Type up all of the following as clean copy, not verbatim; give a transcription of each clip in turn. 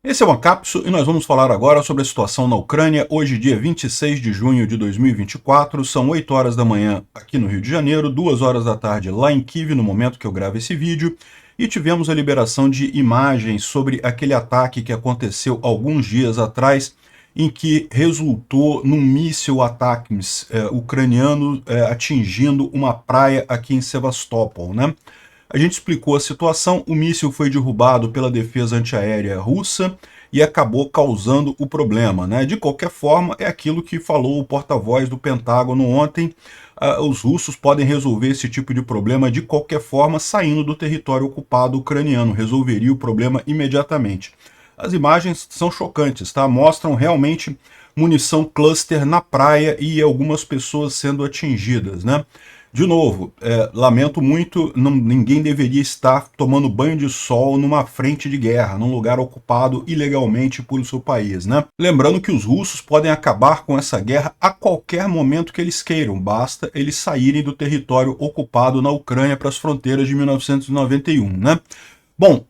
Esse é o Ancapso e nós vamos falar agora sobre a situação na Ucrânia, hoje dia 26 de junho de 2024, são 8 horas da manhã aqui no Rio de Janeiro, 2 horas da tarde lá em Kiev, no momento que eu gravo esse vídeo, e tivemos a liberação de imagens sobre aquele ataque que aconteceu alguns dias atrás, em que resultou num míssil ataque ucraniano atingindo uma praia aqui em Sevastopol, né? A gente explicou a situação, o míssil foi derrubado pela defesa antiaérea russa e acabou causando o problema, né? De qualquer forma, é aquilo que falou o porta-voz do Pentágono ontem, os russos podem resolver esse tipo de problema de qualquer forma saindo do território ocupado ucraniano, resolveria o problema imediatamente. As imagens são chocantes, tá? Mostram realmente munição cluster na praia e algumas pessoas sendo atingidas, né? De novo, lamento muito, ninguém deveria estar tomando banho de sol numa frente de guerra, num lugar ocupado ilegalmente por seu país, né? Lembrando que os russos podem acabar com essa guerra a qualquer momento que eles queiram, basta eles saírem do território ocupado na Ucrânia para as fronteiras de 1991, né? Bom,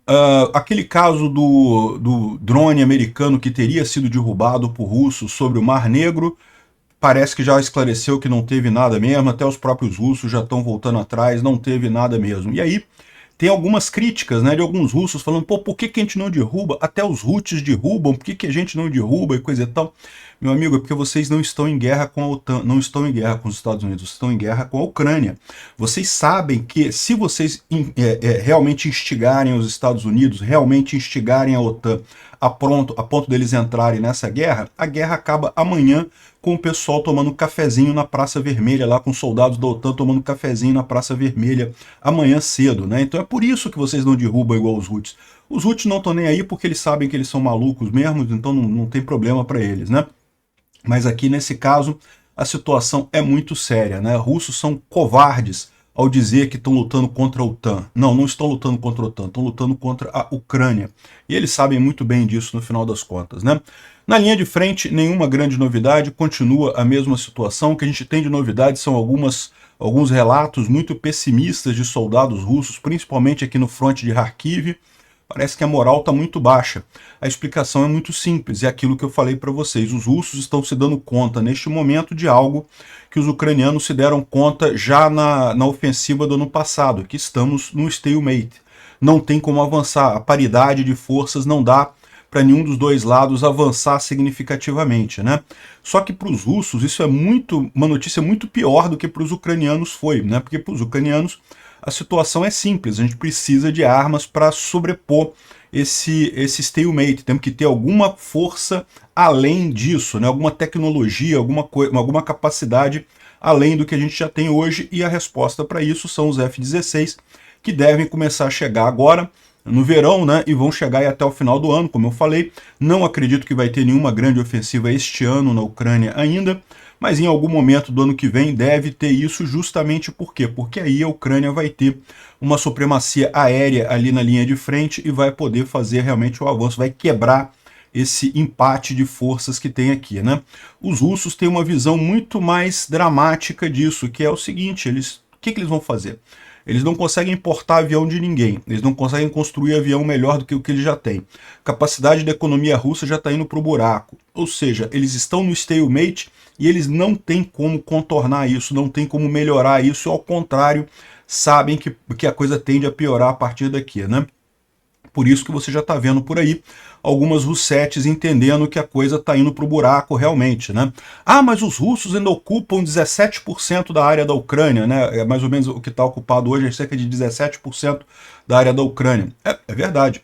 aquele caso do drone americano que teria sido derrubado por russos sobre o Mar Negro, parece que já esclareceu que não teve nada mesmo, até os próprios russos já estão voltando atrás, não teve nada mesmo. E aí tem algumas críticas, né, de alguns russos falando, pô, por que a gente não derruba? Até os Houthis derrubam, por que a gente não derruba e coisa e tal? Meu amigo, é porque vocês não estão em guerra com a OTAN, não estão em guerra com os Estados Unidos, vocês estão em guerra com a Ucrânia. Vocês sabem que se vocês realmente instigarem os Estados Unidos, realmente instigarem a OTAN a ponto deles entrarem nessa guerra, a guerra acaba amanhã com o pessoal tomando cafezinho na Praça Vermelha, lá com soldados da OTAN tomando cafezinho na Praça Vermelha amanhã cedo, né? Então é por isso que vocês não derrubam igual os Houthis. Os Houthis não estão nem aí porque eles sabem que eles são malucos mesmo, então não tem problema para eles, né? Mas aqui nesse caso a situação é muito séria, né? Russos são covardes ao dizer que estão lutando contra a OTAN. Não, não estão lutando contra a OTAN, estão lutando contra a Ucrânia. E eles sabem muito bem disso no final das contas, né? Na linha de frente, nenhuma grande novidade, continua a mesma situação. O que a gente tem de novidade são alguns relatos muito pessimistas de soldados russos, principalmente aqui no fronte de Kharkiv. Parece que a moral está muito baixa. A explicação é muito simples, é aquilo que eu falei para vocês. Os russos estão se dando conta, neste momento, de algo que os ucranianos se deram conta já na ofensiva do ano passado, que estamos no stalemate. Não tem como avançar, a paridade de forças não dá para nenhum dos dois lados avançar significativamente, né? Só que para os russos isso é uma notícia muito pior do que para os ucranianos foi, né? Porque para os ucranianos a situação é simples, a gente precisa de armas para sobrepor esse stalemate, temos que ter alguma força além disso, né? Alguma tecnologia, alguma capacidade além do que a gente já tem hoje, e a resposta para isso são os F-16, que devem começar a chegar agora, no verão, né, e vão chegar aí até o final do ano, como eu falei. Não acredito que vai ter nenhuma grande ofensiva este ano na Ucrânia ainda, mas em algum momento do ano que vem deve ter isso, justamente por quê? Porque aí a Ucrânia vai ter uma supremacia aérea ali na linha de frente e vai poder fazer realmente o avanço, vai quebrar esse empate de forças que tem aqui, né? Os russos têm uma visão muito mais dramática disso, que é o seguinte, o que eles vão fazer? Eles não conseguem importar avião de ninguém, eles não conseguem construir avião melhor do que o que eles já têm. A capacidade da economia russa já está indo para o buraco. Ou seja, eles estão no stalemate e eles não têm como contornar isso, não têm como melhorar isso, ao contrário, sabem que a coisa tende a piorar a partir daqui, né? Por isso que você já está vendo por aí algumas russetes entendendo que a coisa está indo para o buraco realmente, né? Ah, mas os russos ainda ocupam 17% da área da Ucrânia, né? É mais ou menos o que está ocupado hoje, é cerca de 17% da área da Ucrânia. É verdade,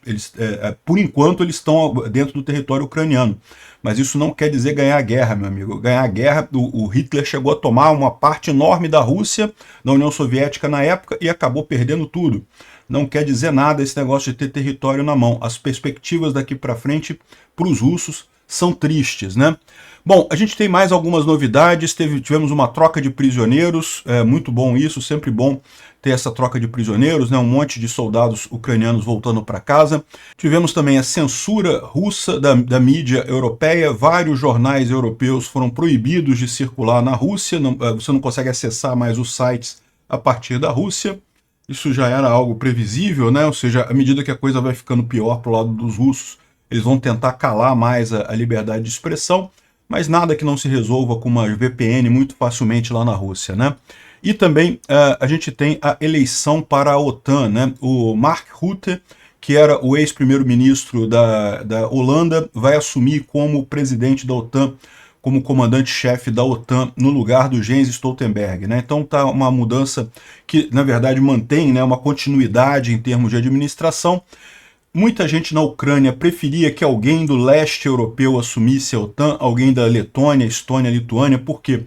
por enquanto eles estão dentro do território ucraniano. Mas isso não quer dizer ganhar a guerra, meu amigo. Ganhar a guerra, o Hitler chegou a tomar uma parte enorme da Rússia, da União Soviética na época, e acabou perdendo tudo. Não quer dizer nada esse negócio de ter território na mão. As perspectivas daqui para frente para os russos são tristes, né? Bom, a gente tem mais algumas novidades, tivemos uma troca de prisioneiros, muito bom isso, sempre bom ter essa troca de prisioneiros, né? Um monte de soldados ucranianos voltando para casa. Tivemos também a censura russa da mídia europeia, vários jornais europeus foram proibidos de circular na Rússia, você não consegue acessar mais os sites a partir da Rússia. Isso já era algo previsível, né? Ou seja, à medida que a coisa vai ficando pior para o lado dos russos, eles vão tentar calar mais a liberdade de expressão, mas nada que não se resolva com uma VPN muito facilmente lá na Rússia, né? E também a gente tem a eleição para a OTAN, né? O Mark Rutte, que era o ex-primeiro-ministro da Holanda, vai assumir como presidente da OTAN, como comandante-chefe da OTAN, no lugar do Jens Stoltenberg, né? Então tá uma mudança que, na verdade, mantém, né, uma continuidade em termos de administração. Muita gente na Ucrânia preferia que alguém do leste europeu assumisse a OTAN, alguém da Letônia, Estônia, Lituânia. Por quê?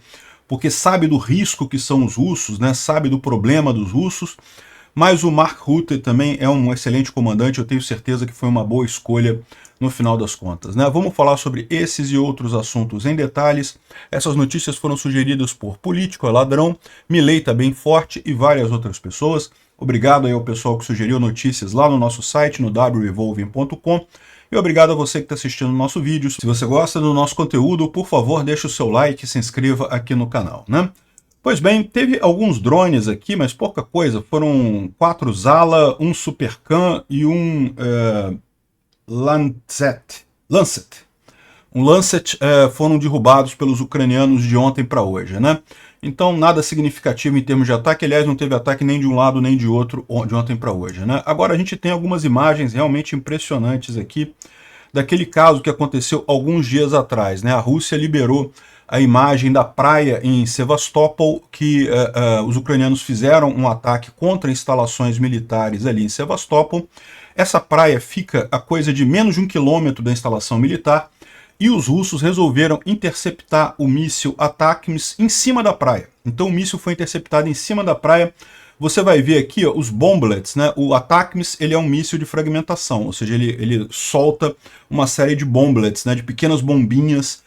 Porque sabe do risco que são os russos, né? Sabe do problema dos russos. Mas o Mark Rutte também é um excelente comandante, eu tenho certeza que foi uma boa escolha no final das contas, né? Vamos falar sobre esses e outros assuntos em detalhes. Essas notícias foram sugeridas por Político é Ladrão, Milei tá bem forte e várias outras pessoas. Obrigado aí ao pessoal que sugeriu notícias lá no nosso site, no wrevolving.com. E obrigado a você que está assistindo o nosso vídeo. Se você gosta do nosso conteúdo, por favor, deixe o seu like e se inscreva aqui no canal, né? Pois bem, teve alguns drones aqui, mas pouca coisa. Foram 4 Zala, um Supercam e um Lancet. Um Lancet foram derrubados pelos ucranianos de ontem para hoje, né? Então nada significativo em termos de ataque. Aliás, não teve ataque nem de um lado nem de outro de ontem para hoje, né? Agora a gente tem algumas imagens realmente impressionantes aqui daquele caso que aconteceu alguns dias atrás, né? A Rússia liberou a imagem da praia em Sevastopol, que os ucranianos fizeram um ataque contra instalações militares ali em Sevastopol. Essa praia fica a coisa de menos de 1 quilômetro da instalação militar, e os russos resolveram interceptar o míssil ATACMS em cima da praia. Então o míssil foi interceptado em cima da praia. Você vai ver aqui, ó, os bomblets, né? O ATACMS, ele é um míssil de fragmentação, ou seja, ele solta uma série de bomblets, né? De pequenas bombinhas,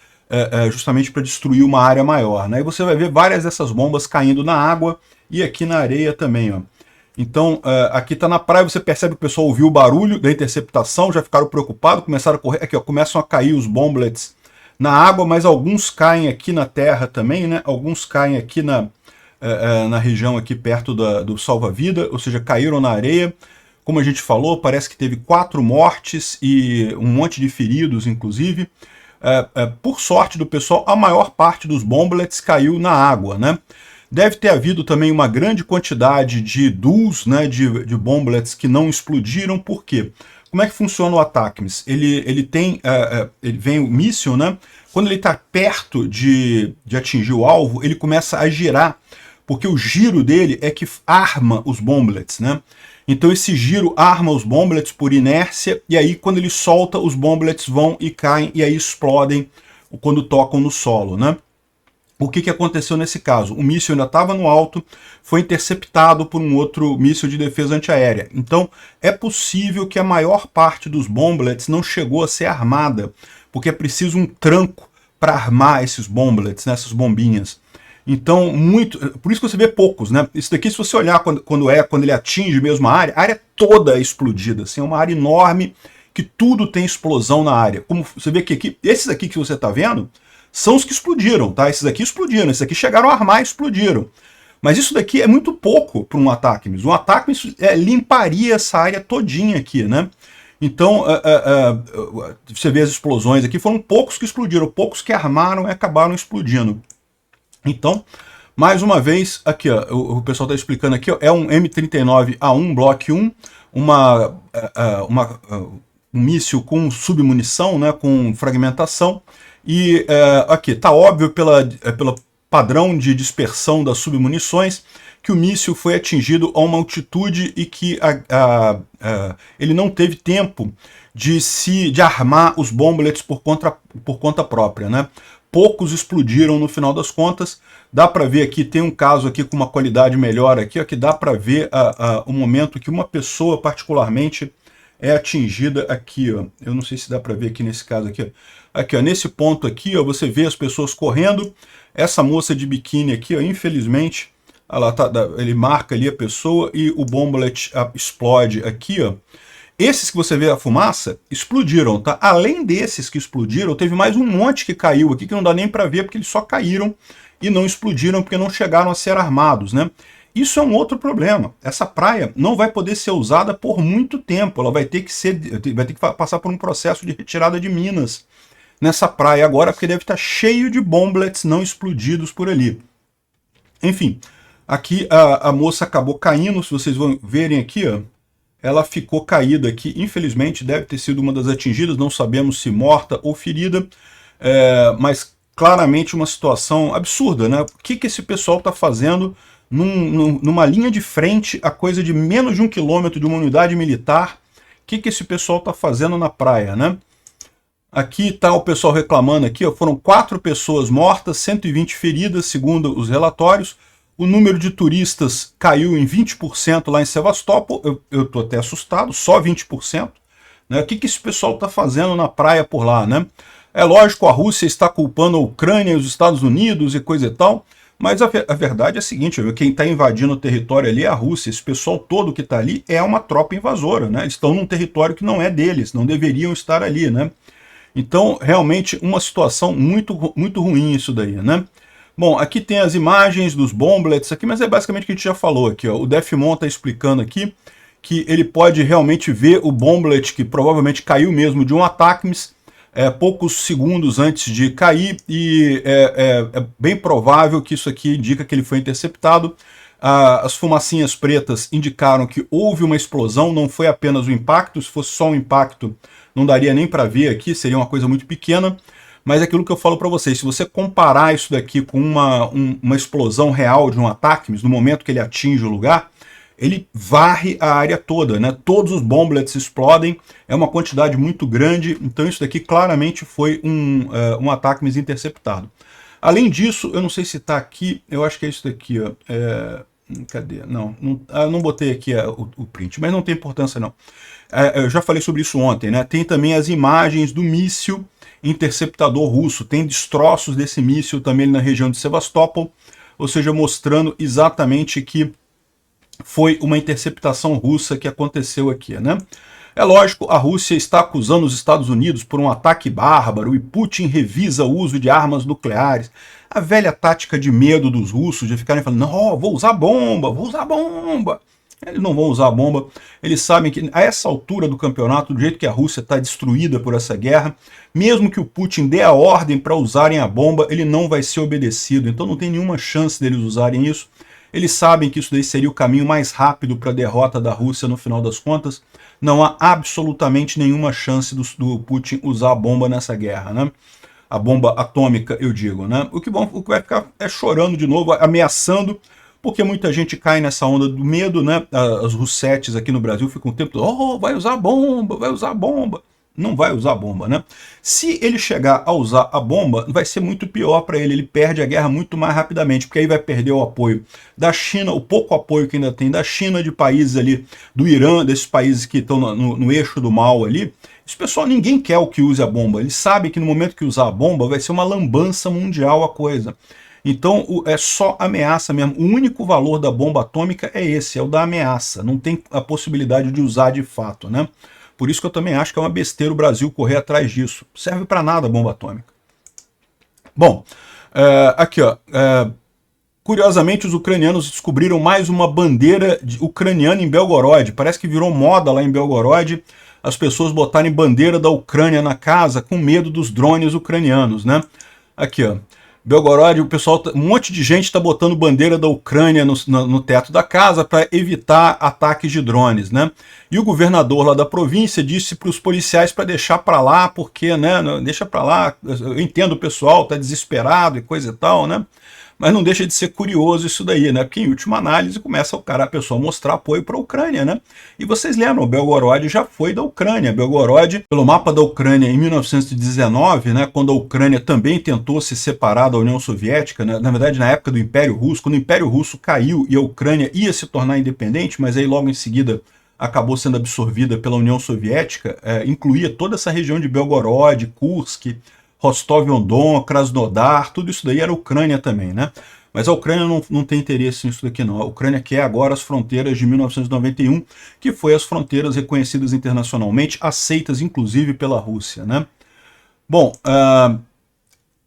justamente para destruir uma área maior, né? E você vai ver várias dessas bombas caindo na água e aqui na areia também, ó. Então, aqui está na praia, você percebe que o pessoal ouviu o barulho da interceptação, já ficaram preocupados, começaram a correr. Aqui, ó, começam a cair os bomblets na água, mas alguns caem aqui na terra também, né? Alguns caem aqui na região aqui perto do salva-vida, ou seja, caíram na areia. Como a gente falou, parece que teve 4 mortes e um monte de feridos, inclusive. Por sorte do pessoal, a maior parte dos bomblets caiu na água, né? Deve ter havido também uma grande quantidade de DUs, né, de bomblets que não explodiram. Por quê? Como é que funciona o ATACMS? Ele vem o míssil, né? Quando ele está perto de atingir o alvo, ele começa a girar, porque o giro dele é que arma os bomblets, né? Então esse giro arma os bomblets por inércia, e aí quando ele solta, os bomblets vão e caem, e aí explodem quando tocam no solo, né? O que aconteceu nesse caso? O míssil ainda estava no alto, foi interceptado por um outro míssil de defesa antiaérea. Então é possível que a maior parte dos bomblets não chegou a ser armada, porque é preciso um tranco para armar esses bomblets, né, essas bombinhas. Então, por isso que você vê poucos, né? Isso daqui, se você olhar quando ele atinge mesmo a área toda é explodida, assim, é uma área enorme que tudo tem explosão na área. Como você vê que aqui, esses aqui que você está vendo, são os que explodiram, tá? Esses aqui explodiram, esses aqui chegaram a armar e explodiram. Mas isso daqui é muito pouco para um ATACMS. Um ATACMS limparia essa área todinha aqui, né? Então, você vê as explosões aqui, foram poucos que explodiram, poucos que armaram e acabaram explodindo. Então, mais uma vez, aqui, ó, o pessoal está explicando aqui, ó, é um M39A1 Block 1, um míssil com submunição, né, com fragmentação. E aqui, está óbvio pelo padrão de dispersão das submunições que o míssil foi atingido a uma altitude e que ele não teve tempo de armar os bomblets por conta própria, né? Poucos explodiram no final das contas. Dá para ver aqui, tem um caso aqui com uma qualidade melhor aqui, ó, que dá para ver o momento que uma pessoa particularmente é atingida aqui, ó. Eu não sei se dá para ver aqui nesse caso aqui, ó. Aqui, ó, nesse ponto aqui, ó, você vê as pessoas correndo. Essa moça de biquíni aqui, ó, infelizmente, ele marca ali a pessoa e o bomblet explode aqui, ó. Esses que você vê a fumaça, explodiram, tá? Além desses que explodiram, teve mais um monte que caiu aqui, que não dá nem para ver, porque eles só caíram e não explodiram, porque não chegaram a ser armados, né? Isso é um outro problema. Essa praia não vai poder ser usada por muito tempo. Ela vai ter que passar por um processo de retirada de minas nessa praia agora, porque deve estar cheio de bomblets não explodidos por ali. Enfim, aqui a moça acabou caindo, se vocês vão verem aqui, ó, ela ficou caída aqui, infelizmente deve ter sido uma das atingidas, não sabemos se morta ou ferida, mas claramente uma situação absurda, né? O que esse pessoal está fazendo numa linha de frente, a coisa de menos de 1 quilômetro de uma unidade militar? O que esse pessoal está fazendo na praia, né? Aqui está o pessoal reclamando aqui, ó, foram 4 pessoas mortas, 120 feridas, segundo os relatórios. O número de turistas caiu em 20% lá em Sevastopol. Eu estou até assustado, só 20%. Né? O que esse pessoal está fazendo na praia por lá, né? É lógico, a Rússia está culpando a Ucrânia e os Estados Unidos e coisa e tal, mas a verdade é a seguinte, quem está invadindo o território ali é a Rússia. Esse pessoal todo que está ali é uma tropa invasora, né? Eles estão num território que não é deles, não deveriam estar ali, né? Então, realmente, uma situação muito, muito ruim isso daí, né? Bom, aqui tem as imagens dos bomblets aqui, mas é basicamente o que a gente já falou aqui, ó. O Defmon está explicando aqui que ele pode realmente ver o bomblet que provavelmente caiu mesmo de um ATACMS poucos segundos antes de cair, e é bem provável que isso aqui indica que ele foi interceptado. As fumacinhas pretas indicaram que houve uma explosão, não foi apenas o impacto. Se fosse só um impacto, não daria nem para ver aqui, seria uma coisa muito pequena. Mas é aquilo que eu falo para vocês, se você comparar isso daqui com uma explosão real de um ATACMS, no momento que ele atinge o lugar, ele varre a área toda, né? Todos os bomblets explodem, é uma quantidade muito grande, então isso daqui claramente foi um ATACMS interceptado. Além disso, eu não sei se está aqui, eu acho que é isso daqui, ó. Cadê? Não botei aqui o print, mas não tem importância não. Eu já falei sobre isso ontem, né? Tem também as imagens do míssil interceptador russo, tem destroços desse míssil também na região de Sevastopol, ou seja, mostrando exatamente que foi uma interceptação russa que aconteceu aqui, né? É lógico, a Rússia está acusando os Estados Unidos por um ataque bárbaro e Putin revisa o uso de armas nucleares. A velha tática de medo dos russos, de ficarem falando, não, vou usar bomba, vou usar bomba. Eles não vão usar a bomba, eles sabem que a essa altura do campeonato, do jeito que a Rússia está destruída por essa guerra, mesmo que o Putin dê a ordem para usarem a bomba, ele não vai ser obedecido, então não tem nenhuma chance deles usarem isso. Eles sabem que isso daí seria o caminho mais rápido para a derrota da Rússia no final das contas. Não há absolutamente nenhuma chance do Putin usar a bomba nessa guerra, né? A bomba atômica, eu digo, né? O que vai ficar é chorando de novo, ameaçando, porque muita gente cai nessa onda do medo, né? As russetes aqui no Brasil ficam o tempo todo, vai usar bomba, vai usar bomba. Não vai usar bomba, né? Se ele chegar a usar a bomba, vai ser muito pior para ele perde a guerra muito mais rapidamente, porque aí vai perder o apoio da China, o pouco apoio que ainda tem da China, de países ali, do Irã, desses países que estão no eixo do mal ali. Esse pessoal, ninguém quer o que use a bomba, eles sabem que no momento que usar a bomba vai ser uma lambança mundial a coisa. Então é só ameaça mesmo. O único valor da bomba atômica é esse, é o da ameaça. Não tem a possibilidade de usar de fato, né? Por isso que eu também acho que é uma besteira o Brasil correr atrás disso. Serve para nada a bomba atômica. Bom, aqui ó. Curiosamente, os ucranianos descobriram mais uma bandeira ucraniana em Belgorod. Parece que virou moda lá em Belgorod as pessoas botarem bandeira da Ucrânia na casa com medo dos drones ucranianos, né? Aqui ó. Belgorod, o pessoal, um monte de gente está botando bandeira da Ucrânia no teto da casa para evitar ataques de drones, né? E o governador lá da província disse para os policiais para deixar para lá, porque, né, deixa para lá, eu entendo o pessoal, está desesperado e coisa e tal, né? Mas não deixa de ser curioso isso daí, né? Porque em última análise começa a pessoa mostrar apoio para a Ucrânia, né? E vocês lembram, Belgorod já foi da Ucrânia. Belgorod, pelo mapa da Ucrânia em 1919, né, quando a Ucrânia também tentou se separar da União Soviética, né, na verdade na época do Império Russo, quando o Império Russo caiu e a Ucrânia ia se tornar independente, mas aí logo em seguida acabou sendo absorvida pela União Soviética, incluía toda essa região de Belgorod, Kursk, Rostov-on-Don, Krasnodar, tudo isso daí era Ucrânia também, né? Mas a Ucrânia não tem interesse nisso daqui não. A Ucrânia quer agora as fronteiras de 1991, que foi as fronteiras reconhecidas internacionalmente, aceitas inclusive pela Rússia, né? Bom,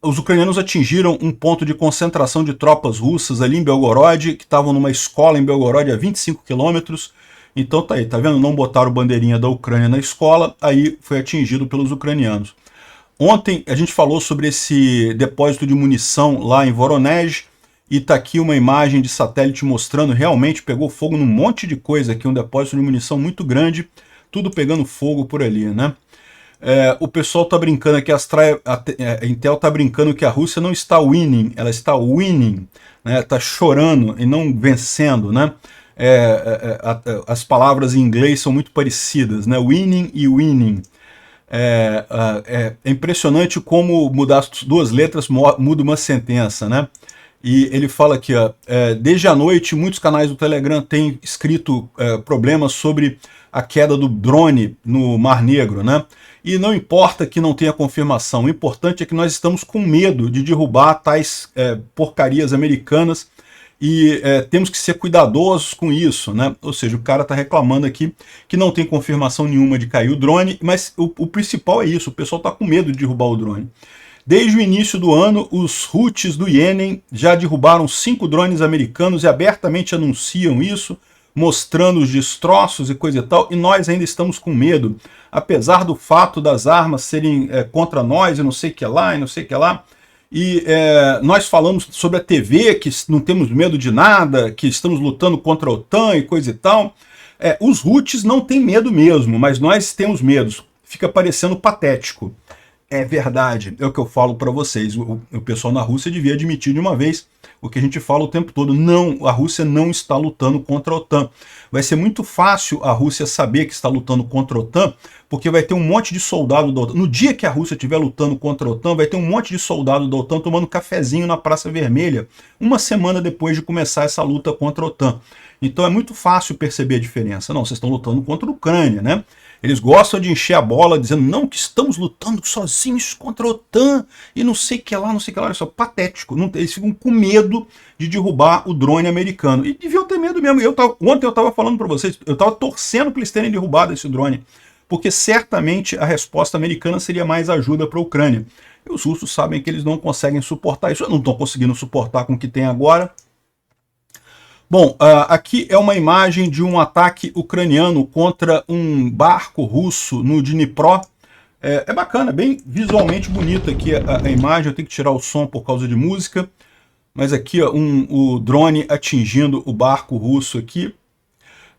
os ucranianos atingiram um ponto de concentração de tropas russas ali em Belgorod, que estavam numa escola em Belgorod a 25 quilômetros. Então tá aí, tá vendo? Não botaram bandeirinha da Ucrânia na escola, aí foi atingido pelos ucranianos. Ontem a gente falou sobre esse depósito de munição lá em Voronezh, e tá aqui uma imagem de satélite mostrando, realmente pegou fogo num monte de coisa aqui, um depósito de munição muito grande, tudo pegando fogo por ali, né? O pessoal tá brincando aqui, a Intel tá brincando que a Rússia não está winning, ela está winning, né? Tá chorando e não vencendo, né? As palavras em inglês são muito parecidas, né? Winning e winning. É impressionante como mudar as duas letras muda uma sentença, né? E ele fala aqui, ó, desde a noite muitos canais do Telegram têm escrito problemas sobre a queda do drone no Mar Negro, né? E não importa que não tenha confirmação, o importante é que nós estamos com medo de derrubar tais porcarias americanas e temos que ser cuidadosos com isso, né? Ou seja, o cara está reclamando aqui que não tem confirmação nenhuma de cair o drone, mas o principal é isso, o pessoal está com medo de derrubar o drone. Desde o início do ano, os Houthis do Iêmen já derrubaram 5 drones americanos e abertamente anunciam isso, mostrando os destroços e coisa e tal, e nós ainda estamos com medo, apesar do fato das armas serem contra nós e não sei o que lá, e não sei o que lá. E nós falamos sobre a TV, que não temos medo de nada, que estamos lutando contra a OTAN e coisa e tal. Os Houthis não têm medo mesmo, mas nós temos medo. Fica parecendo patético. É verdade, é o que eu falo para vocês. O pessoal na Rússia devia admitir de uma vez o que a gente fala o tempo todo. Não, a Rússia não está lutando contra a OTAN. Vai ser muito fácil a Rússia saber que está lutando contra a OTAN, porque vai ter um monte de soldado da OTAN. No dia que a Rússia estiver lutando contra a OTAN, vai ter um monte de soldado da OTAN tomando cafezinho na Praça Vermelha, uma semana depois de começar essa luta contra a OTAN. Então é muito fácil perceber a diferença. Não, vocês estão lutando contra a Ucrânia, né? Eles gostam de encher a bola dizendo, não, que estamos lutando sozinhos contra a OTAN e não sei o que lá, não sei o que lá. Olha só, patético. Eles ficam com medo de derrubar o drone americano. E deviam ter medo mesmo. Ontem eu estava falando para vocês, eu estava torcendo para eles terem derrubado esse drone, porque certamente a resposta americana seria mais ajuda para a Ucrânia. E os russos sabem que eles não conseguem suportar isso, não estão conseguindo suportar com o que tem agora. Bom, aqui é uma imagem de um ataque ucraniano contra um barco russo no Dnipro. É bacana, bem visualmente bonita aqui a imagem. Eu tenho que tirar o som por causa de música. Mas aqui ó, o drone atingindo o barco russo aqui.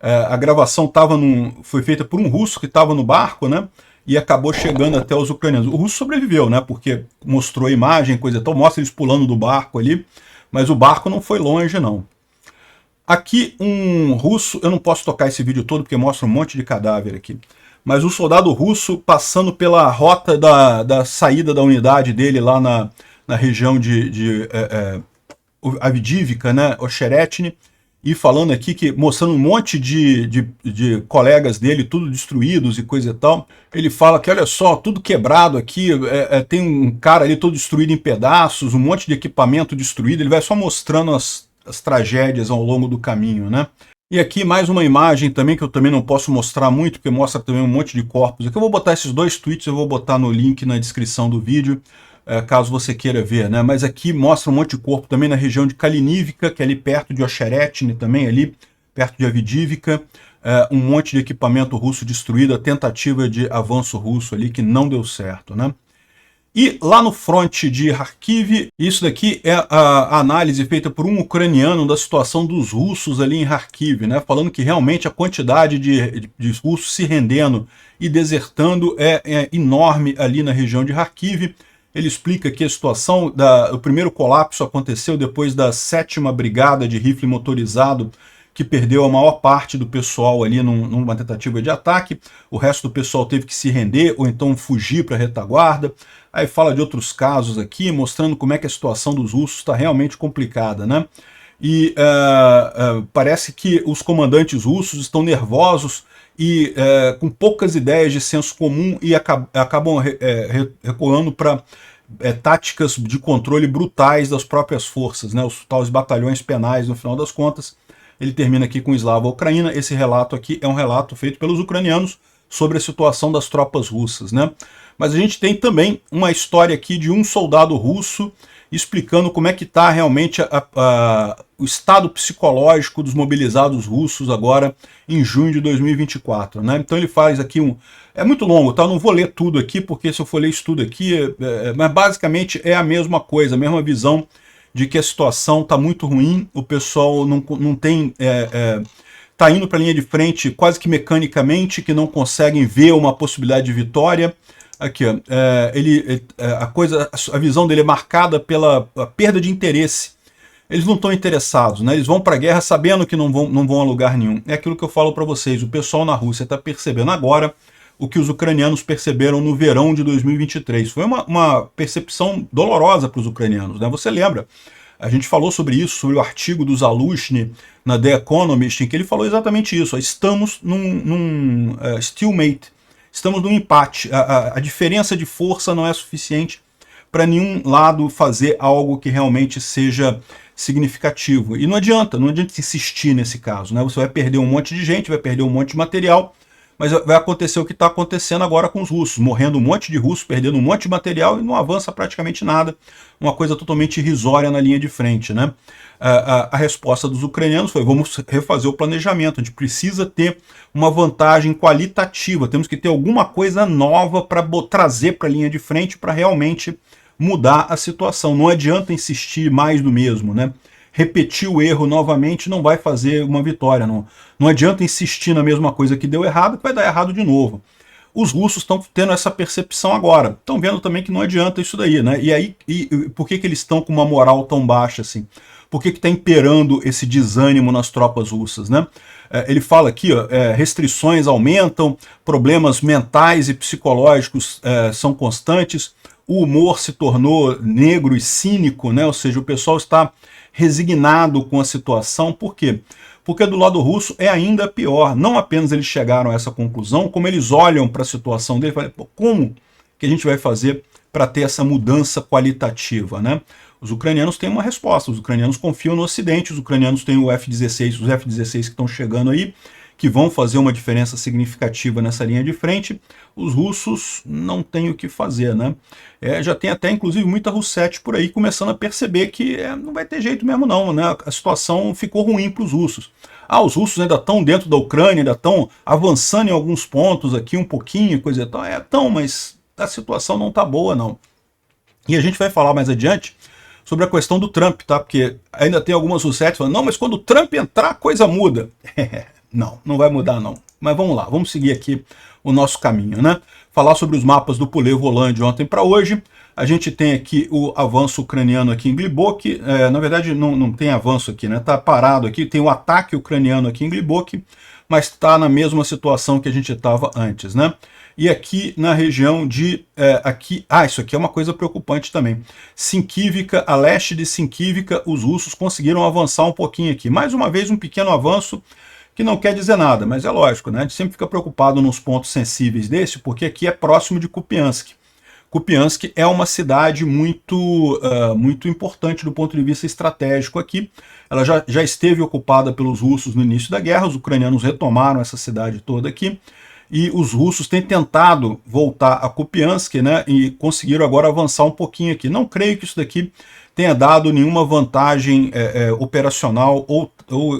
A gravação foi feita por um russo que estava no barco, né? E acabou chegando até os ucranianos. O russo sobreviveu, né? Porque mostrou a imagem, coisa e tal. Mostra eles pulando do barco ali. Mas o barco não foi longe, não. Aqui um russo, eu não posso tocar esse vídeo todo porque mostra um monte de cadáver aqui, mas um soldado russo passando pela rota da saída da unidade dele lá na região de Avdiivka, né, Ocheretny, e falando aqui, mostrando um monte de colegas dele, tudo destruídos e coisa e tal. Ele fala que, olha só, tudo quebrado aqui, tem um cara ali todo destruído em pedaços, um monte de equipamento destruído, ele vai só mostrando as tragédias ao longo do caminho, né? E aqui mais uma imagem também, que eu também não posso mostrar muito, porque mostra também um monte de corpos. Aqui eu vou botar esses 2 tweets, eu vou botar no link na descrição do vídeo, caso você queira ver, né? Mas aqui mostra um monte de corpo também na região de Kalinivka, que é ali perto de Ocheretny também, ali perto de Avdiivka. Um monte de equipamento russo destruído, a tentativa de avanço russo ali que não deu certo, né? E lá no fronte de Kharkiv, isso daqui é a análise feita por um ucraniano da situação dos russos ali em Kharkiv, né? Falando que realmente a quantidade de russos se rendendo e desertando é enorme ali na região de Kharkiv. Ele explica que a situação, o primeiro colapso aconteceu depois da 7ª Brigada de Rifle Motorizado, que perdeu a maior parte do pessoal ali numa tentativa de ataque. O resto do pessoal teve que se render ou então fugir para a retaguarda. Aí fala de outros casos aqui, mostrando como é que a situação dos russos está realmente complicada, né? E parece que os comandantes russos estão nervosos e com poucas ideias de senso comum e acabam recuando para táticas de controle brutais das próprias forças, né? Os tais batalhões penais, no final das contas. Ele termina aqui com Slava Ucraína. Esse relato aqui é um relato feito pelos ucranianos sobre a situação das tropas russas, né? Mas a gente tem também uma história aqui de um soldado russo explicando como é que está realmente o estado psicológico dos mobilizados russos agora em junho de 2024. Né? Então ele faz aqui é muito longo, tá? Eu não vou ler tudo aqui, porque se eu for ler isso tudo aqui, mas basicamente é a mesma coisa, a mesma visão de que a situação está muito ruim, o pessoal não tem... está indo para a linha de frente quase que mecanicamente, que não conseguem ver uma possibilidade de vitória. Aqui, ó, a visão dele é marcada pela perda de interesse. Eles não estão interessados, né? Eles vão para a guerra sabendo que não vão a lugar nenhum. É aquilo que eu falo para vocês, o pessoal na Rússia está percebendo agora o que os ucranianos perceberam no verão de 2023. Foi uma percepção dolorosa para os ucranianos, né? Você lembra? A gente falou sobre isso, sobre o artigo do Zaluzhny na The Economist, em que ele falou exatamente isso. Estamos num stalemate, estamos num empate. A diferença de força não é suficiente para nenhum lado fazer algo que realmente seja significativo. E não adianta insistir nesse caso, né? Você vai perder um monte de gente, vai perder um monte de material, mas vai acontecer o que está acontecendo agora com os russos, morrendo um monte de russos, perdendo um monte de material e não avança praticamente nada, uma coisa totalmente irrisória na linha de frente, né? A resposta dos ucranianos foi: vamos refazer o planejamento, a gente precisa ter uma vantagem qualitativa, temos que ter alguma coisa nova para trazer para a linha de frente para realmente mudar a situação. Não adianta insistir mais do mesmo, né? Repetir o erro novamente não vai fazer uma vitória. Não adianta insistir na mesma coisa que deu errado, que vai dar errado de novo. Os russos estão tendo essa percepção agora. Estão vendo também que não adianta isso daí, né? E aí, por que eles estão com uma moral tão baixa assim? Por que está imperando esse desânimo nas tropas russas, né? Ele fala aqui, ó, restrições aumentam, problemas mentais e psicológicos são constantes, o humor se tornou negro e cínico, né? Ou seja, o pessoal está resignado com a situação. Por quê? Porque do lado russo é ainda pior. Não apenas eles chegaram a essa conclusão, como eles olham para a situação dele e falam: como que a gente vai fazer para ter essa mudança qualitativa, né? Os ucranianos têm uma resposta, os ucranianos confiam no Ocidente, os ucranianos têm o F-16, os F-16 que estão chegando aí, que vão fazer uma diferença significativa nessa linha de frente. Os russos não têm o que fazer, né? Já tem até, inclusive, muita russete por aí começando a perceber que não vai ter jeito mesmo não, né? A situação ficou ruim para os russos. Os russos ainda estão dentro da Ucrânia, ainda estão avançando em alguns pontos aqui, um pouquinho, coisa e tal. Mas a situação não está boa, não. E a gente vai falar mais adiante sobre a questão do Trump, tá? Porque ainda tem algumas russetes falando: não, mas quando o Trump entrar, a coisa muda. Não vai mudar não. Mas vamos lá, vamos seguir aqui o nosso caminho, né? Falar sobre os mapas do Pulevolan de ontem para hoje. A gente tem aqui o avanço ucraniano aqui em Glibok. Na verdade, não tem avanço aqui, né? Tá parado aqui. Tem o ataque ucraniano aqui em Glibok, mas está na mesma situação que a gente estava antes, né? E aqui na região de... isso aqui é uma coisa preocupante também. Sinkivka, a leste de Sinkivka, os russos conseguiram avançar um pouquinho aqui. Mais uma vez, um pequeno avanço, que não quer dizer nada, mas é lógico, né? A gente sempre fica preocupado nos pontos sensíveis desse, porque aqui é próximo de Kupiansk. Kupiansk é uma cidade muito importante do ponto de vista estratégico aqui. Ela já esteve ocupada pelos russos no início da guerra, os ucranianos retomaram essa cidade toda aqui, e os russos têm tentado voltar a Kupiansk, né? E conseguiram agora avançar um pouquinho aqui. Não creio que isso daqui tenha dado nenhuma vantagem operacional ou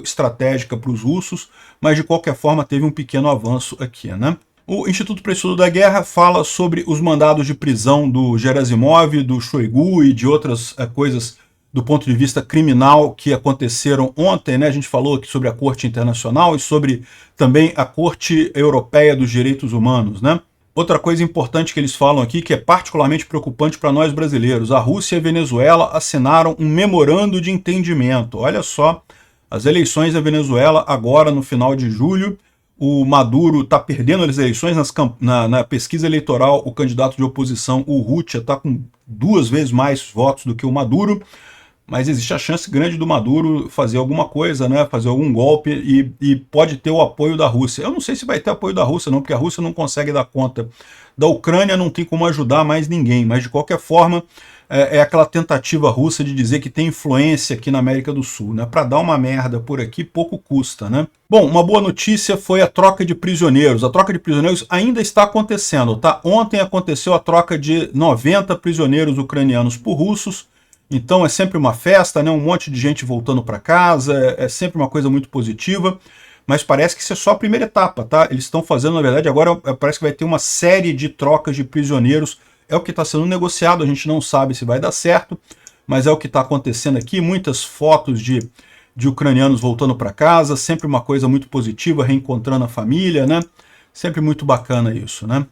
estratégica para os russos, mas de qualquer forma teve um pequeno avanço aqui, né? O Instituto para o Estudo da Guerra fala sobre os mandados de prisão do Gerasimov, do Shoigu e de outras coisas do ponto de vista criminal que aconteceram ontem, né? A gente falou aqui sobre a Corte Internacional e sobre também a Corte Europeia dos Direitos Humanos, né? Outra coisa importante que eles falam aqui, que é particularmente preocupante para nós brasileiros: a Rússia e a Venezuela assinaram um memorando de entendimento. Olha só, as eleições da Venezuela agora no final de julho, o Maduro está perdendo as eleições. Na pesquisa eleitoral, o candidato de oposição, o Urrutia, está com 2 vezes mais votos do que o Maduro, mas existe a chance grande do Maduro fazer alguma coisa, né, fazer algum golpe, e pode ter o apoio da Rússia. Eu não sei se vai ter apoio da Rússia não, porque a Rússia não consegue dar conta da Ucrânia, não tem como ajudar mais ninguém, mas de qualquer forma é aquela tentativa russa de dizer que tem influência aqui na América do Sul, né? Para dar uma merda por aqui, pouco custa, né? Bom, uma boa notícia foi a troca de prisioneiros. A troca de prisioneiros ainda está acontecendo, tá? Ontem aconteceu a troca de 90 prisioneiros ucranianos por russos. Então é sempre uma festa, né? Um monte de gente voltando para casa, é sempre uma coisa muito positiva. Mas parece que isso é só a primeira etapa, tá? Eles estão fazendo, na verdade, agora parece que vai ter uma série de trocas de prisioneiros. É o que está sendo negociado, a gente não sabe se vai dar certo, mas é o que está acontecendo aqui. Muitas fotos de ucranianos voltando para casa, sempre uma coisa muito positiva, reencontrando a família, né? Sempre muito bacana isso, né?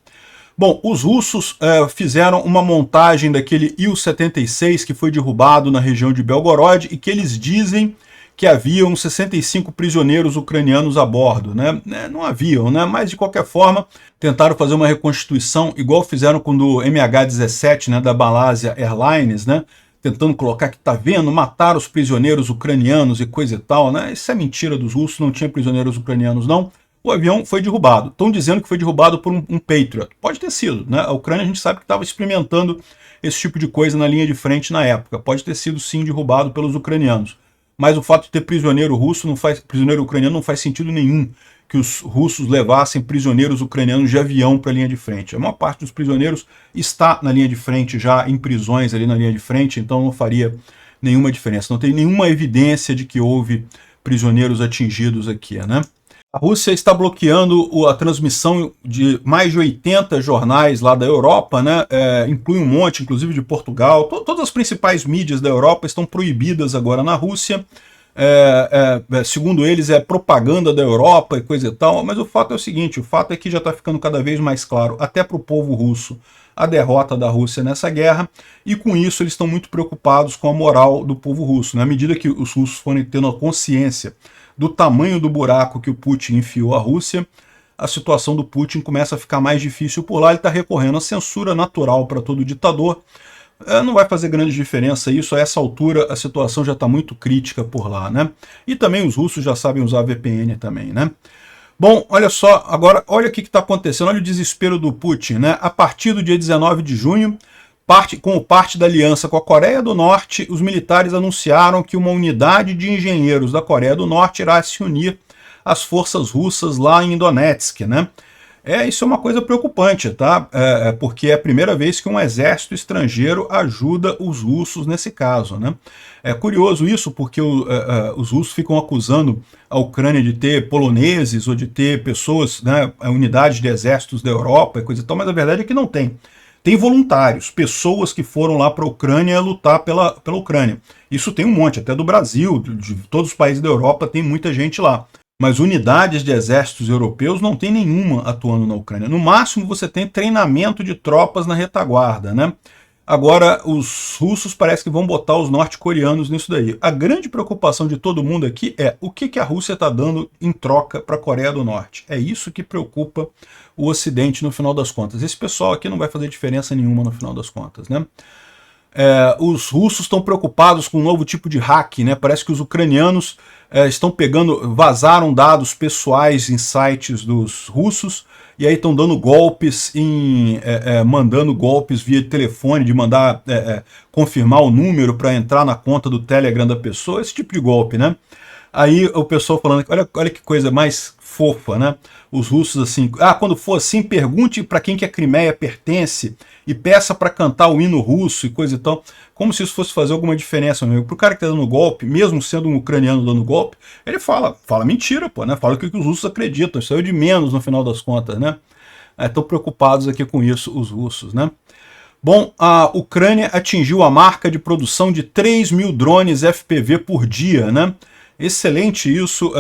Bom, os russos fizeram uma montagem daquele Il-76 que foi derrubado na região de Belgorod e que eles dizem que haviam 65 prisioneiros ucranianos a bordo, né? Não haviam, né? Mas de qualquer forma tentaram fazer uma reconstituição, igual fizeram com o do MH17, né, da Malaysia Airlines, né? Tentando colocar que tá vendo, mataram os prisioneiros ucranianos e coisa e tal, né? Isso é mentira dos russos, não tinha prisioneiros ucranianos não. O avião foi derrubado. Estão dizendo que foi derrubado por um Patriot. Pode ter sido, né? A Ucrânia a gente sabe que estava experimentando esse tipo de coisa na linha de frente na época. Pode ter sido sim derrubado pelos ucranianos. Mas o fato de ter prisioneiro ucraniano não faz sentido nenhum que os russos levassem prisioneiros ucranianos de avião para a linha de frente. A maior parte dos prisioneiros está na linha de frente, já em prisões ali na linha de frente, então não faria nenhuma diferença. Não tem nenhuma evidência de que houve prisioneiros atingidos aqui, né? A Rússia está bloqueando a transmissão de mais de 80 jornais lá da Europa, né? Inclui um monte, inclusive de Portugal. Todas as principais mídias da Europa estão proibidas agora na Rússia. Segundo eles, é propaganda da Europa e coisa e tal. Mas o fato é o seguinte, o fato é que já está ficando cada vez mais claro, até para o povo russo, a derrota da Rússia nessa guerra. E com isso eles estão muito preocupados com a moral do povo russo, né? À medida que os russos forem tendo a consciência do tamanho do buraco que o Putin enfiou à Rússia, a situação do Putin começa a ficar mais difícil por lá. Ele está recorrendo à censura natural para todo ditador. Não vai fazer grande diferença isso, a essa altura a situação já está muito crítica por lá, né? E também os russos já sabem usar VPN também, né? Bom, olha só, agora olha o que está acontecendo, olha o desespero do Putin, né? A partir do dia 19 de junho, como parte da aliança com a Coreia do Norte, os militares anunciaram que uma unidade de engenheiros da Coreia do Norte irá se unir às forças russas lá em Donetsk, né? Isso é uma coisa preocupante, tá? Porque é a primeira vez que um exército estrangeiro ajuda os russos nesse caso, né? É curioso isso, porque os russos ficam acusando a Ucrânia de ter poloneses ou de ter pessoas, né, unidades de exércitos da Europa e coisa e tal, mas a verdade é que não tem. Tem voluntários, pessoas que foram lá para a Ucrânia lutar pela Ucrânia. Isso tem um monte, até do Brasil, de todos os países da Europa, tem muita gente lá. Mas unidades de exércitos europeus não tem nenhuma atuando na Ucrânia. No máximo você tem treinamento de tropas na retaguarda, né? Agora, os russos parece que vão botar os norte-coreanos nisso daí. A grande preocupação de todo mundo aqui é o que a Rússia está dando em troca para a Coreia do Norte. É isso que preocupa o Ocidente no final das contas. Esse pessoal aqui não vai fazer diferença nenhuma no final das contas, né? Os russos estão preocupados com um novo tipo de hack, né? Parece que os ucranianos vazaram dados pessoais em sites dos russos e aí estão dando golpes, mandando golpes via telefone, de mandar confirmar o número para entrar na conta do Telegram da pessoa, esse tipo de golpe, né? Aí o pessoal falando, olha que coisa mais fofa, né? Os russos assim, quando for assim, pergunte para quem que a Crimeia pertence e peça para cantar o hino russo e coisa e tal, como se isso fosse fazer alguma diferença, meu. Pro cara que tá dando golpe, mesmo sendo um ucraniano dando golpe, ele fala mentira, pô, né? Fala o que os russos acreditam, isso é de menos no final das contas, né? Estão preocupados aqui com isso os russos, né? Bom, a Ucrânia atingiu a marca de produção de 3.000 drones FPV por dia, né? Excelente isso,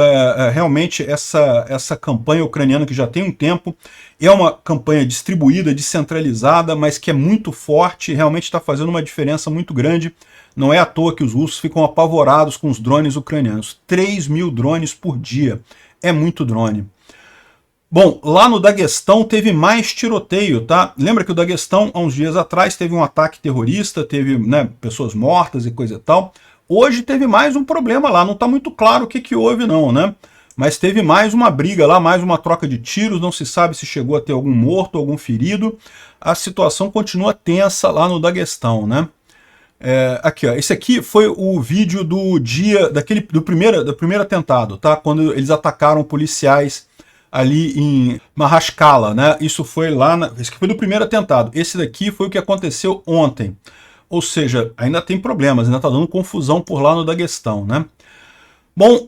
realmente essa campanha ucraniana que já tem um tempo, é uma campanha distribuída, descentralizada, mas que é muito forte, realmente está fazendo uma diferença muito grande. Não é à toa que os russos ficam apavorados com os drones ucranianos. 3.000 drones por dia, é muito drone. Bom, lá no Daguestão teve mais tiroteio, tá? Lembra que o Daguestão, há uns dias atrás, teve um ataque terrorista, teve, né, pessoas mortas e coisa e tal. Hoje teve mais um problema lá, não está muito claro o que houve não, né? Mas teve mais uma briga lá, mais uma troca de tiros, não se sabe se chegou a ter algum morto, algum ferido. A situação continua tensa lá no Daguestão, né? Aqui, ó, esse aqui foi o vídeo do dia do primeiro atentado, tá? Quando eles atacaram policiais ali em Mahaskala, né? Isso foi esse aqui foi do primeiro atentado. Esse daqui foi o que aconteceu ontem. Ou seja, ainda tem problemas, ainda tá dando confusão por lá no Daguestão, né? Bom,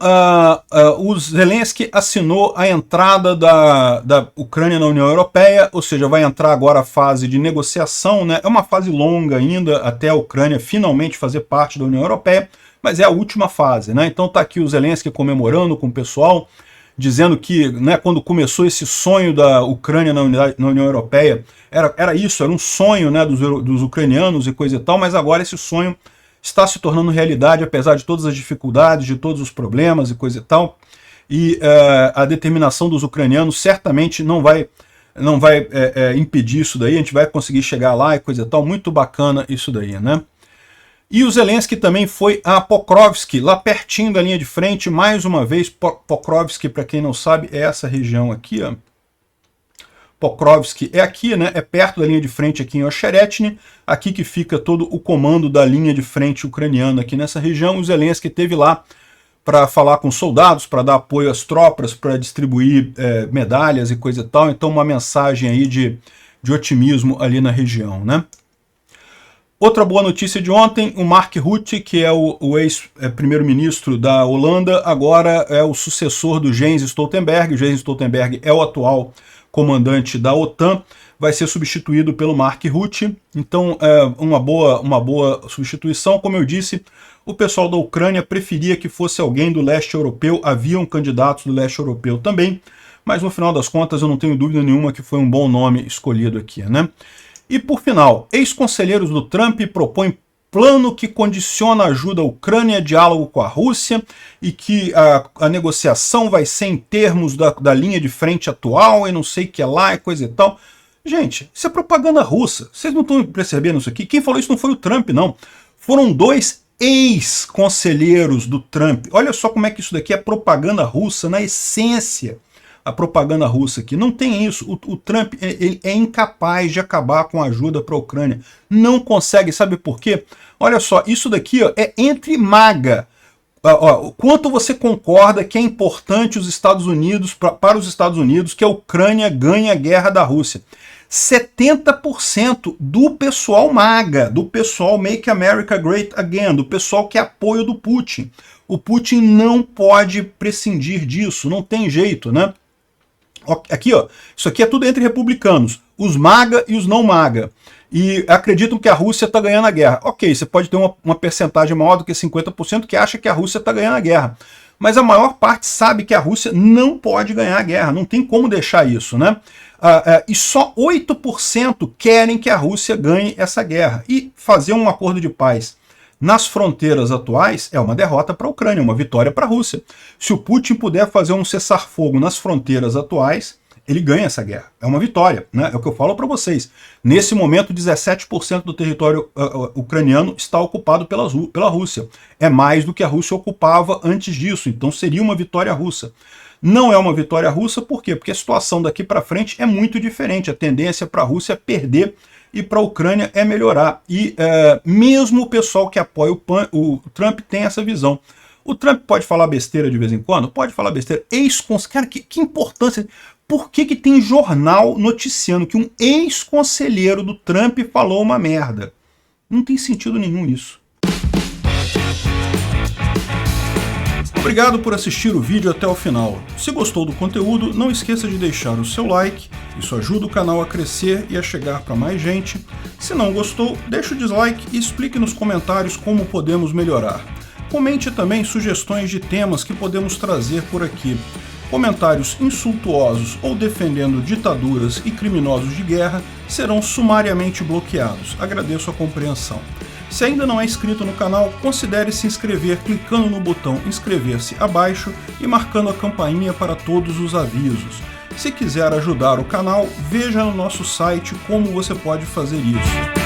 o Zelensky assinou a entrada da Ucrânia na União Europeia, ou seja, vai entrar agora a fase de negociação, né? É uma fase longa ainda até a Ucrânia finalmente fazer parte da União Europeia, mas é a última fase, né? Então tá aqui o Zelensky comemorando com o pessoal, dizendo que, né, quando começou esse sonho da Ucrânia na União Europeia, era um sonho, né, dos ucranianos e coisa e tal, mas agora esse sonho está se tornando realidade, apesar de todas as dificuldades, de todos os problemas e coisa e tal, e a determinação dos ucranianos certamente não vai impedir isso daí, a gente vai conseguir chegar lá e coisa e tal, muito bacana isso daí, né? E o Zelensky também foi a Pokrovsk, lá pertinho da linha de frente, mais uma vez. Pokrovsk, para quem não sabe, é essa região aqui, ó. Pokrovsk é aqui, né? É perto da linha de frente aqui em Ocheretny, aqui que fica todo o comando da linha de frente ucraniana aqui nessa região. O Zelensky esteve lá para falar com soldados, para dar apoio às tropas, para distribuir medalhas e coisa e tal. Então uma mensagem aí de otimismo ali na região, né? Outra boa notícia de ontem, o Mark Rutte, que é o ex-primeiro-ministro da Holanda, agora é o sucessor do Jens Stoltenberg. O Jens Stoltenberg é o atual comandante da OTAN, vai ser substituído pelo Mark Rutte. Então, uma boa substituição. Como eu disse, o pessoal da Ucrânia preferia que fosse alguém do leste europeu, haviam candidatos do leste europeu também, mas no final das contas eu não tenho dúvida nenhuma que foi um bom nome escolhido aqui, né? E por final, ex-conselheiros do Trump propõem plano que condiciona a ajuda à Ucrânia a diálogo com a Rússia e que a negociação vai ser em termos da linha de frente atual e não sei o que é lá e coisa e tal. Gente, isso é propaganda russa. Vocês não estão percebendo isso aqui? Quem falou isso não foi o Trump, não. Foram dois ex-conselheiros do Trump. Olha só como é que isso daqui é propaganda russa na essência. A propaganda russa aqui. Não tem isso. O Trump ele é incapaz de acabar com a ajuda para a Ucrânia. Não consegue. Sabe por quê? Olha só, isso daqui ó, é entre MAGA. Quanto você concorda que é importante os Estados Unidos, para os Estados Unidos, que a Ucrânia ganhe a guerra da Rússia? 70% do pessoal MAGA, do pessoal Make America Great Again, do pessoal que é apoio do Putin. O Putin não pode prescindir disso, não tem jeito, né? Aqui, ó, isso aqui é tudo entre republicanos, os MAGA e os não MAGA. E acreditam que a Rússia está ganhando a guerra. Ok, você pode ter uma percentagem maior do que 50% que acha que a Rússia está ganhando a guerra. Mas a maior parte sabe que a Rússia não pode ganhar a guerra, não tem como deixar isso, né? E só 8% querem que a Rússia ganhe essa guerra. E fazer um acordo de paz nas fronteiras atuais é uma derrota para a Ucrânia, uma vitória para a Rússia. Se o Putin puder fazer um cessar-fogo nas fronteiras atuais, ele ganha essa guerra. É uma vitória, né? É o que eu falo para vocês. Nesse momento, 17% do território ucraniano está ocupado pela Rússia. É mais do que a Rússia ocupava antes disso, então seria uma vitória russa. Não é uma vitória russa, por quê? Porque a situação daqui para frente é muito diferente. A tendência para a Rússia é perder e para a Ucrânia é melhorar. E mesmo o pessoal que apoia o Trump tem essa visão. O Trump pode falar besteira de vez em quando? Pode falar besteira. Cara, que importância. Por que tem jornal noticiando que um ex-conselheiro do Trump falou uma merda? Não tem sentido nenhum isso. Obrigado por assistir o vídeo até o final. Se gostou do conteúdo, não esqueça de deixar o seu like, isso ajuda o canal a crescer e a chegar para mais gente. Se não gostou, deixe o dislike e explique nos comentários como podemos melhorar. Comente também sugestões de temas que podemos trazer por aqui. Comentários insultuosos ou defendendo ditaduras e criminosos de guerra serão sumariamente bloqueados. Agradeço a compreensão. Se ainda não é inscrito no canal, considere se inscrever clicando no botão inscrever-se abaixo e marcando a campainha para todos os avisos. Se quiser ajudar o canal, veja no nosso site como você pode fazer isso.